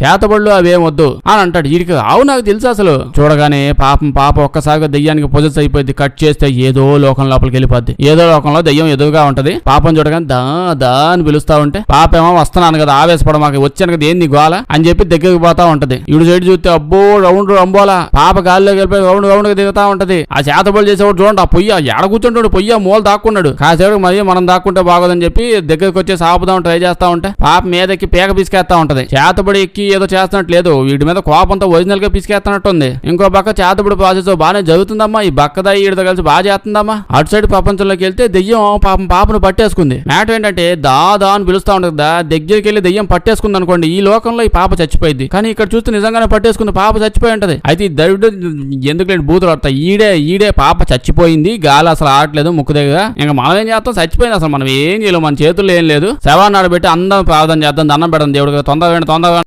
చేతబడులు అవేం వద్దు అని అంటాడు. వీడికి నాకు తెలుసు అసలు. చూడగానే పాప ఒక్కసారిగా దెయ్యానికి పొజెస్ అయిపోయింది. కట్ చేస్తే ఏదో లోకం లోపలికి వెళ్ళిపోద్ది. ఏదో లోకంలో దెయ్యం ఎదురుగా ఉంటది. పాపం చూడగానే దా అని పిలుస్తా ఉంటే పాప ఏమో వస్తున్నాను కదా ఆవేశపడ మాకు వచ్చాను కదా ఏంది గోల అని చెప్పి దగ్గరికి పోతా ఉంటది. ఇడు సైడ్ చూస్తే అబ్బో రౌండ్ రంబోలా పాప గాలిలోకి వెళ్ళిపోయి రౌండ్ గా దిగుతా ఉంటది. ఆ చేతబడులు చేసేవాడు చూడండి ఆ పొయ్య ఎడ కూర్చుంటాడు పొయ్య మూల దాక్కున్నాడు. కాసేపు మరి మనం దాక్కుంటే బాగోదని చెప్పి దగ్గరికి వచ్చేసి ఆపుదాం ట్రై చేస్తా ఉంటే పాప మీదకి పేక పిసికేస్తా ఉంటది. చేతబడి ఎక్కి ఏదో చేస్తున్నట్టు లేదు, వీడి మీద కోపంతో ఒరిజినల్ గా పిసికేస్తున్నట్టుంది. ఇంకో పక్క చేతబడి ప్రాసెస్ బాగానే జరుగుతుందమ్మా. ఈ బక్కదాయి ఈడితో కలిసి బాగా చేస్తుందమ్మా. అటు సైడ్ ప్రపంచంలోకి వెళ్తే దెయ్యం పాపను పట్టేసుకుంది. మ్యాటర్ ఏంటంటే దా అని పిలుస్తా ఉంటది కదా, దగ్గరికి వెళ్ళి దెయ్యం పట్టేసుకుంది అనుకోండి ఈ లోకంలో ఈ పాప చచ్చిపోయింది. కానీ ఇక్కడ చూస్తే నిజంగానే పట్టేసుకుంది, పాప చచ్చిపోయి ఉంటది. అయితే ఈ దరిద్ర ఎందుకు లేని బూతులు ఆడతాయి. ఈడే పాప చచ్చిపోయింది, గాలి అసలు ఆడట్లేదు ముక్కు దగ్గర. ఇంకా మనం ఏం చేస్తాం, చచ్చిపోయింది అసలు మనం ఏం చేయలేము, మన చేతుల్లో ఏం లేదు. శవాన్ని ఆడబెట్టి అందరం ప్రార్థన చేద్దాం, దండం పెడదాం దేవుడికి తొందరగా